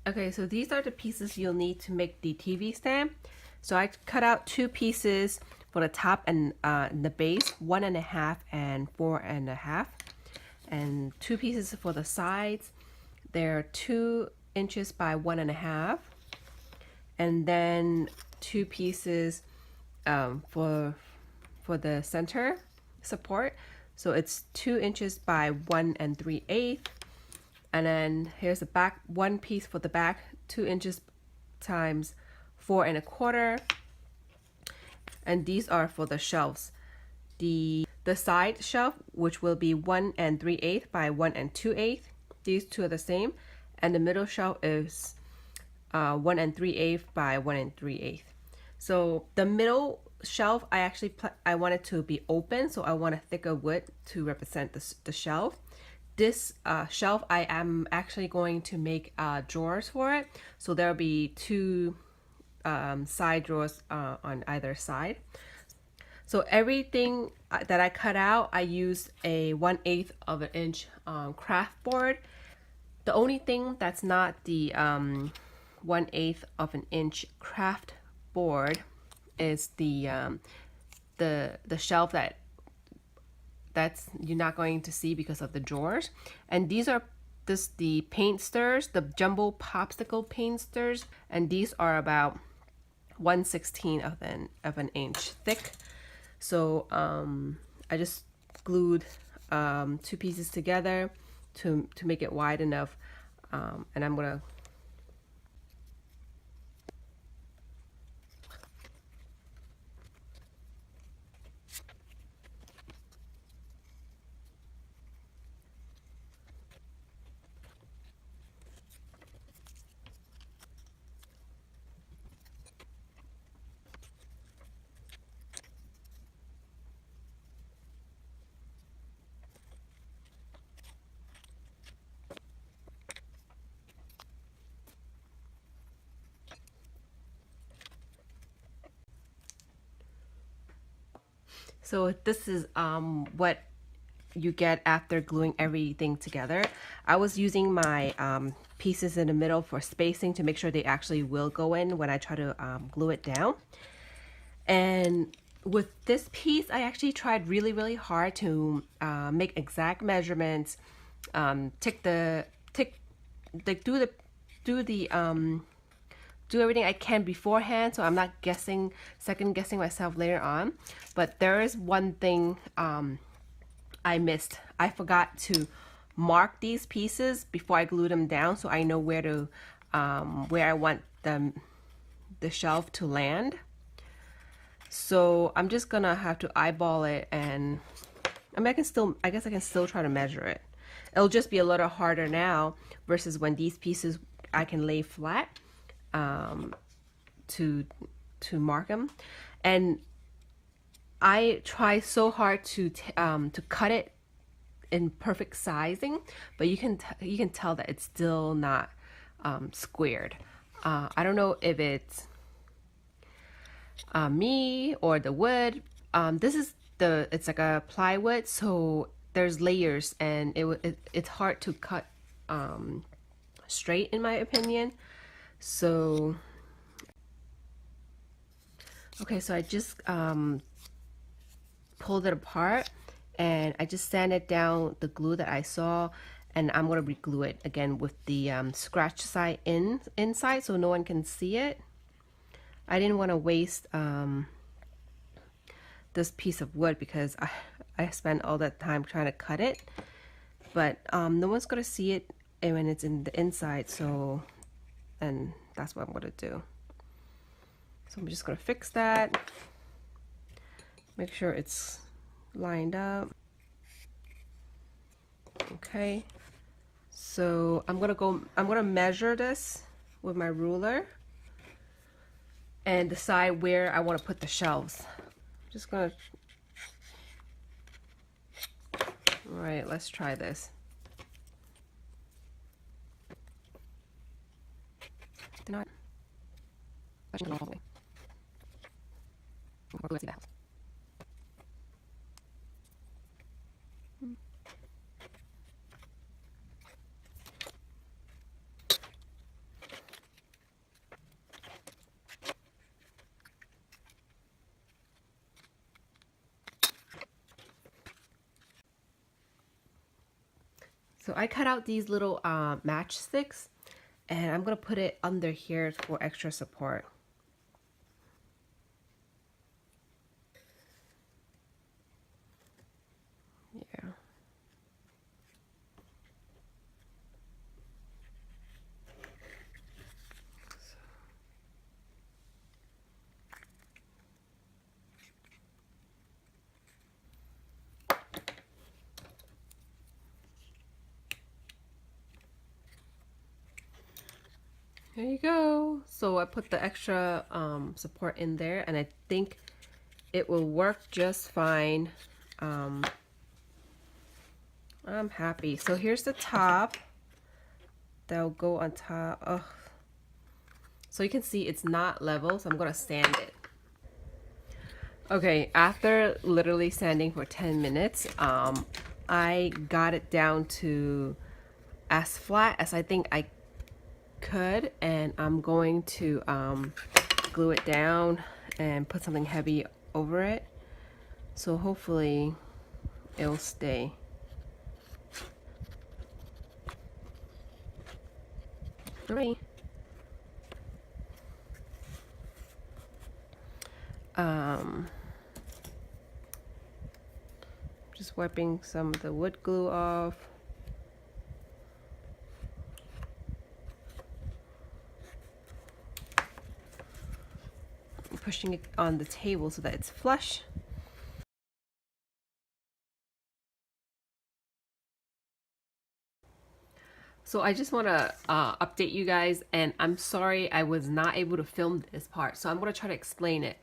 Okay, so these are the pieces you'll need to make the TV stand. So I cut out 2 pieces for the top and the base, 1.5 and 4.5, and 2 pieces for the sides. They're 2 inches by 1.5, and then 2 pieces for the center support. So it's 2 inches by 1 3/8. And then here's the back, 1 piece for the back, 2 inches times 4.25. And these are for the shelves. The side shelf, which will be 1 3/8 by 1 2/8. These two are the same. And the middle shelf is 1 3/8 by 1 3/8. So the middle shelf, I want it to be open, so I want a thicker wood to represent the shelf. This shelf, I am actually going to make drawers for it. So there'll be 2 side drawers on either side. So everything that I cut out, I used a 1/8 of an inch craft board. The only thing that's not the 1/8 of an inch craft board is the shelf that's you're not going to see because of the drawers. And these are the paint stirrers, the jumbo popsicle paint stirrers, and these are about 1/16 of an inch thick. So I just glued 2 pieces together to make it wide enough, and I'm gonna So this is what you get after gluing everything together. I was using my pieces in the middle for spacing to make sure they actually will go in when I try to glue it down. And with this piece, I actually tried really hard to make exact measurements, do everything I can beforehand, so I'm not second guessing myself later on. But there is one thing I missed. I forgot to mark these pieces before I glue them down, so I know where I want the shelf to land. So I'm just gonna have to eyeball it, and I mean, I guess I can still try to measure it. It'll just be a little harder now versus when these pieces I can lay flat to mark them. And I try so hard to cut it in perfect sizing, but you can tell that it's still not squared. I don't know if it's me or the wood. It's like a plywood, so there's layers, and it's hard to cut straight, in my opinion. So okay, so I just pulled it apart, and I just sanded down the glue that I saw, and I'm gonna re-glue it again with the scratch side inside, so no one can see it. I didn't want to waste this piece of wood because I spent all that time trying to cut it, but no one's gonna see it when it's in the inside, so, and that's what I'm gonna do. So I'm just gonna fix that, make sure it's lined up. Okay, so I'm gonna measure this with my ruler and decide where I want to put the shelves. I'm just gonna, all right, let's try this. Not all the way. Let's see the house. So I cut out these little matchsticks, and I'm gonna put it under here for extra support. Yeah. There you go. So I put the extra support in there, and I think it will work just fine. I'm happy. So here's the top. That'll go on top. Ugh. So you can see it's not level, so I'm gonna sand it. Okay, after literally sanding for 10 minutes, I got it down to as flat as I think I could, and I'm going to glue it down and put something heavy over it, so hopefully it'll stay. Alright. Just wiping some of the wood glue off. Pushing it on the table so that it's flush. So I just want to update you guys, and I'm sorry I was not able to film this part, so I'm going to try to explain it.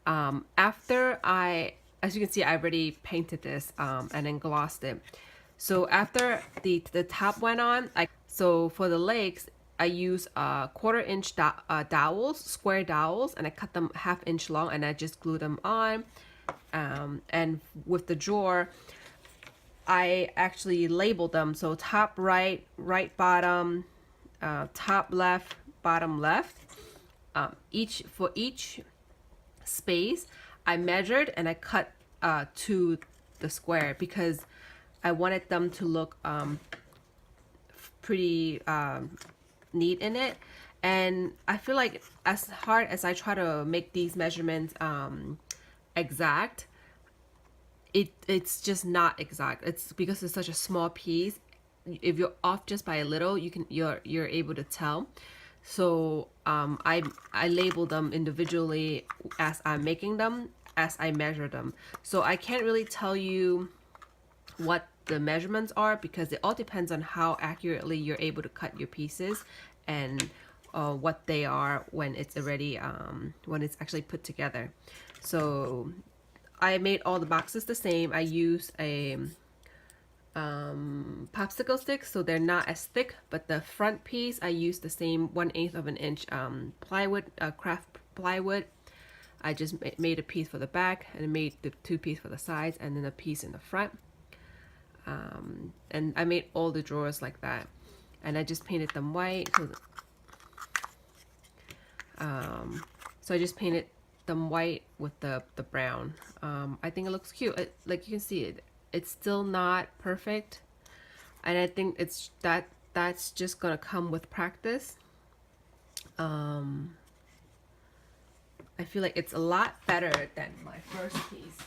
After as you can see, I already painted this and then glossed it. So after the top went on, so for the legs, I use 1/4 inch dowels, square dowels, and I cut them 1/2 inch long, and I just glue them on. And with the drawer, I actually labeled them. So top right, right bottom, top left, bottom left. For each space, I measured and I cut to the square because I wanted them to look pretty neat in it. And I feel like as hard as I try to make these measurements exact, it's just not exact. It's because it's such a small piece. If you're off just by a little, you're able to tell. So I label them individually as I'm making them, as I measure them. So I can't really tell you what the measurements are because it all depends on how accurately you're able to cut your pieces and what they are when it's already when it's actually put together. So I made all the boxes the same. I used a popsicle stick, so they're not as thick, but the front piece I used the same 1/8 of an inch plywood, craft plywood. I just made a piece for the back, and I made the 2 pieces for the sides, and then a piece in the front. And I made all the drawers like that, and I just painted them white. So I just painted them white with the brown. I think it looks cute. Like you can see, it's still not perfect, and I think that's just gonna come with practice. I feel like it's a lot better than my first piece.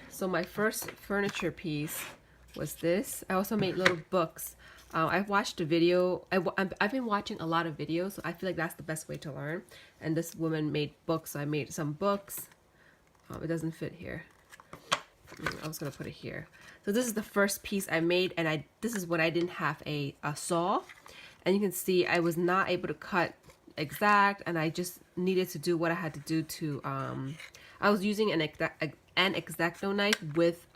So my first furniture piece was this. I also made little books. I've watched a video. I've been watching a lot of videos, so I feel like that's the best way to learn. And this woman made books, so I made some books. It doesn't fit here. I was gonna put it here. So this is the first piece I made, and this is when I didn't have a saw. And you can see I was not able to cut exact, and I just needed to do what I had to do to I was using an X-Acto knife with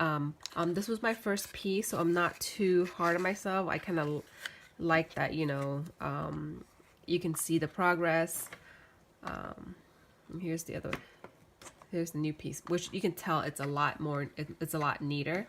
this was my first piece, so I'm not too hard on myself. I kind of like that, you know, you can see the progress. Here's the other one. Here's the new piece, which you can tell it's a lot more, it's a lot neater.